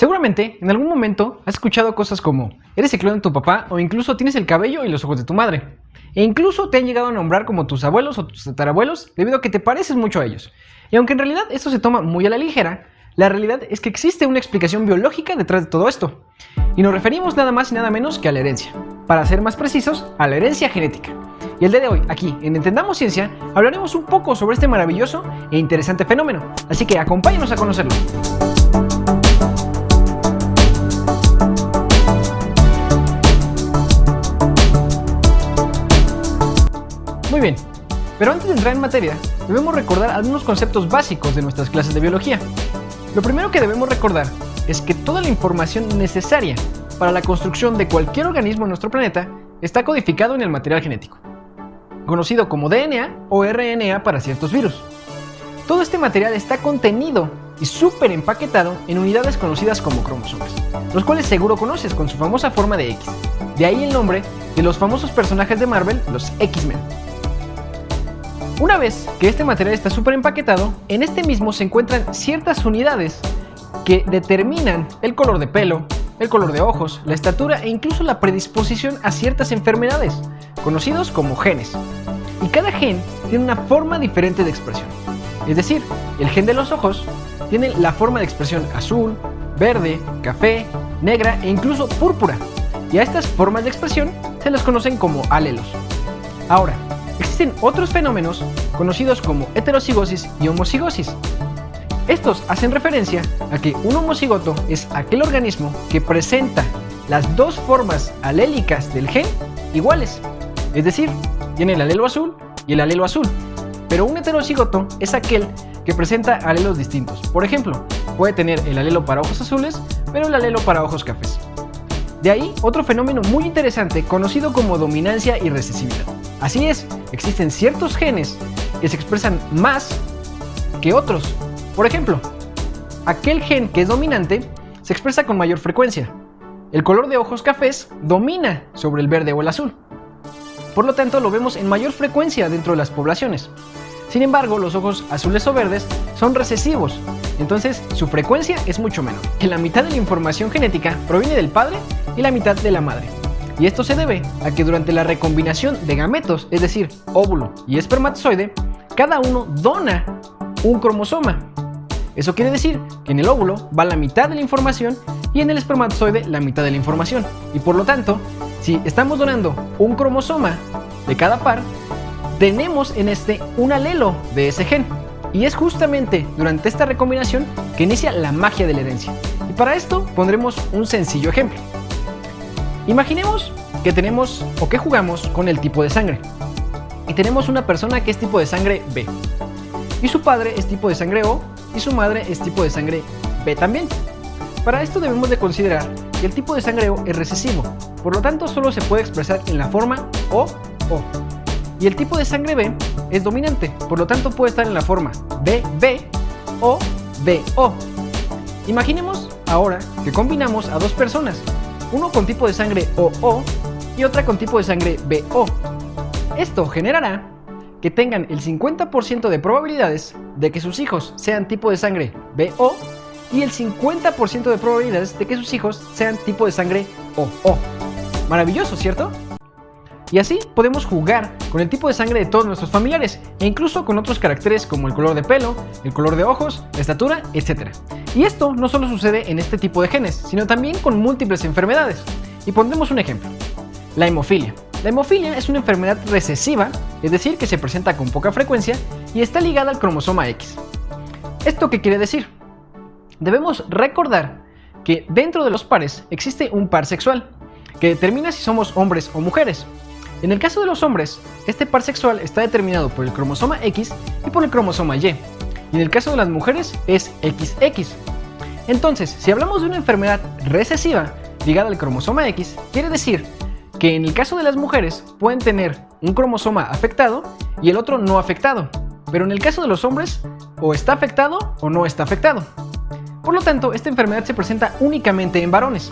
Seguramente, en algún momento has escuchado cosas como eres el clon de tu papá o incluso tienes el cabello y los ojos de tu madre. E incluso te han llegado a nombrar como tus abuelos o tus tatarabuelos debido a que te pareces mucho a ellos. Y aunque en realidad esto se toma muy a la ligera, la realidad es que existe una explicación biológica detrás de todo esto. Y nos referimos nada más y nada menos que a la herencia. Para ser más precisos, a la herencia genética. Y el día de hoy, aquí en Entendamos Ciencia, hablaremos un poco sobre este maravilloso e interesante fenómeno. Así que acompáñanos a conocerlo. Muy bien, pero antes de entrar en materia, debemos recordar algunos conceptos básicos de nuestras clases de biología. Lo primero que debemos recordar es que toda la información necesaria para la construcción de cualquier organismo en nuestro planeta está codificado en el material genético, conocido como DNA o RNA para ciertos virus. Todo este material está contenido y súper empaquetado en unidades conocidas como cromosomas, los cuales seguro conoces con su famosa forma de X. De ahí el nombre de los famosos personajes de Marvel, los X-Men. Una vez que este material está súper empaquetado, en este mismo se encuentran ciertas unidades que determinan el color de pelo, el color de ojos, la estatura e incluso la predisposición a ciertas enfermedades, conocidos como genes. Y cada gen tiene una forma diferente de expresión. Es decir, el gen de los ojos tiene la forma de expresión azul, verde, café, negra e incluso púrpura. Y a estas formas de expresión se las conocen como alelos. Ahora, existen otros fenómenos conocidos como heterocigosis y homocigosis. Estos hacen referencia a que un homocigoto es aquel organismo que presenta las dos formas alélicas del gen iguales, es decir, tiene el alelo azul y el alelo azul, pero un heterocigoto es aquel que presenta alelos distintos. Por ejemplo, puede tener el alelo para ojos azules, pero el alelo para ojos cafés. De ahí otro fenómeno muy interesante conocido como dominancia y recesividad. Así es, existen ciertos genes que se expresan más que otros. Por ejemplo, aquel gen que es dominante se expresa con mayor frecuencia. El color de ojos cafés domina sobre el verde o el azul. Por lo tanto, lo vemos en mayor frecuencia dentro de las poblaciones. Sin embargo, los ojos azules o verdes son recesivos, entonces su frecuencia es mucho menor. Que la mitad de la información genética proviene del padre y la mitad de la madre. Y esto se debe a que durante la recombinación de gametos, es decir, óvulo y espermatozoide, cada uno dona un cromosoma. Eso quiere decir que en el óvulo va la mitad de la información y en el espermatozoide la mitad de la información. Y por lo tanto, si estamos donando un cromosoma de cada par, tenemos en este un alelo de ese gen. Y es justamente durante esta recombinación que inicia la magia de la herencia. Y para esto pondremos un sencillo ejemplo. Imaginemos que tenemos o que jugamos con el tipo de sangre. Y tenemos una persona que es tipo de sangre B. Y su padre es tipo de sangre O y su madre es tipo de sangre B también. Para esto debemos de considerar que el tipo de sangre O es recesivo, por lo tanto solo se puede expresar en la forma O. Y el tipo de sangre B es dominante, por lo tanto puede estar en la forma BB o BO. Imaginemos ahora que combinamos a dos personas, uno con tipo de sangre OO y otra con tipo de sangre BO. Esto generará que tengan el 50% de probabilidades de que sus hijos sean tipo de sangre BO y el 50% de probabilidades de que sus hijos sean tipo de sangre OO. Maravilloso, ¿cierto? Y así podemos jugar con el tipo de sangre de todos nuestros familiares e incluso con otros caracteres como el color de pelo, el color de ojos, la estatura, etc. Y esto no solo sucede en este tipo de genes, sino también con múltiples enfermedades. Y pondremos un ejemplo: la hemofilia. La hemofilia es una enfermedad recesiva, es decir, que se presenta con poca frecuencia y está ligada al cromosoma X. ¿Esto qué quiere decir? Debemos recordar que dentro de los pares existe un par sexual, que determina si somos hombres o mujeres. En el caso de los hombres, este par sexual está determinado por el cromosoma X y por el cromosoma Y. Y en el caso de las mujeres es XX. Entonces, si hablamos de una enfermedad recesiva ligada al cromosoma X, quiere decir que en el caso de las mujeres pueden tener un cromosoma afectado y el otro no afectado. Pero en el caso de los hombres, o está afectado o no está afectado. Por lo tanto, esta enfermedad se presenta únicamente en varones.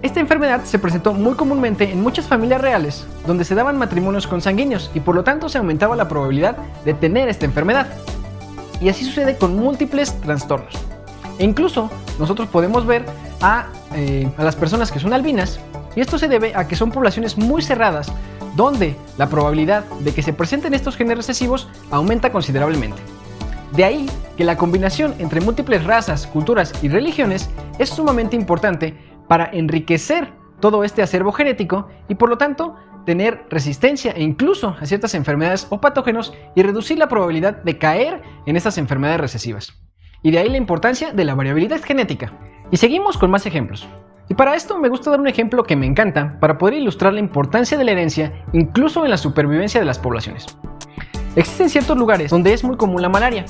Esta enfermedad se presentó muy comúnmente en muchas familias reales, donde se daban matrimonios consanguíneos y por lo tanto se aumentaba la probabilidad de tener esta enfermedad. Y así sucede con múltiples trastornos. E incluso nosotros podemos ver a las personas que son albinas, y esto se debe a que son poblaciones muy cerradas donde la probabilidad de que se presenten estos genes recesivos aumenta considerablemente. De ahí que la combinación entre múltiples razas, culturas y religiones es sumamente importante para enriquecer todo este acervo genético y por lo tanto tener resistencia e incluso a ciertas enfermedades o patógenos y reducir la probabilidad de caer en estas enfermedades recesivas. Y de ahí la importancia de la variabilidad genética. Y seguimos con más ejemplos. Y para esto me gusta dar un ejemplo que me encanta para poder ilustrar la importancia de la herencia incluso en la supervivencia de las poblaciones. Existen ciertos lugares donde es muy común la malaria,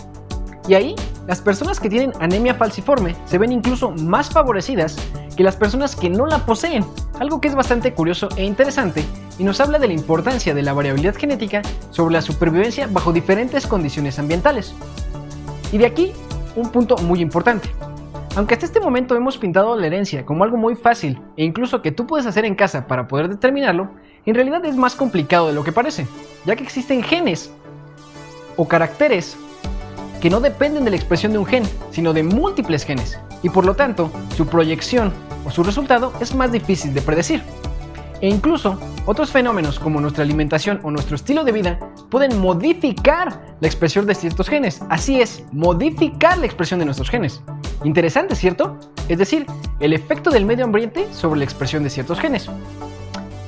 y ahí las personas que tienen anemia falciforme se ven incluso más favorecidas que las personas que no la poseen, algo que es bastante curioso e interesante y nos habla de la importancia de la variabilidad genética sobre la supervivencia bajo diferentes condiciones ambientales. Y de aquí un punto muy importante. Aunque hasta este momento hemos pintado la herencia como algo muy fácil e incluso que tú puedes hacer en casa para poder determinarlo, en realidad es más complicado de lo que parece, ya que existen genes o caracteres que no dependen de la expresión de un gen, sino de múltiples genes, y por lo tanto, su proyección o su resultado es más difícil de predecir. E incluso, otros fenómenos como nuestra alimentación o nuestro estilo de vida pueden modificar la expresión de ciertos genes. Así es, modificar la expresión de nuestros genes. Interesante, ¿cierto? Es decir, el efecto del medio ambiente sobre la expresión de ciertos genes.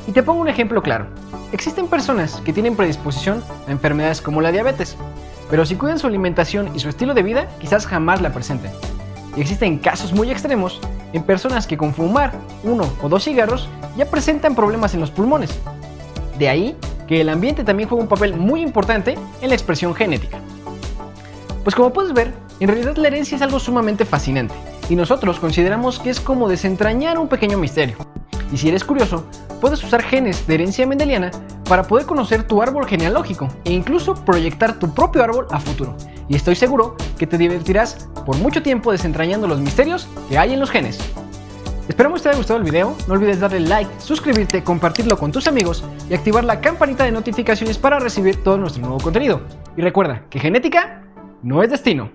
Y te pongo un ejemplo claro. Existen personas que tienen predisposición a enfermedades como la diabetes, pero si cuidan su alimentación y su estilo de vida, quizás jamás la presenten. Y existen casos muy extremos en personas que con fumar 1 o 2 cigarros ya presentan problemas en los pulmones. De ahí que el ambiente también juega un papel muy importante en la expresión genética. Pues como puedes ver, en realidad la herencia es algo sumamente fascinante y nosotros consideramos que es como desentrañar un pequeño misterio. Y si eres curioso, puedes usar genes de herencia mendeliana para poder conocer tu árbol genealógico e incluso proyectar tu propio árbol a futuro. Y estoy seguro que te divertirás por mucho tiempo desentrañando los misterios que hay en los genes. Esperamos te haya gustado el video, no olvides darle like, suscribirte, compartirlo con tus amigos y activar la campanita de notificaciones para recibir todo nuestro nuevo contenido. Y recuerda que genética no es destino.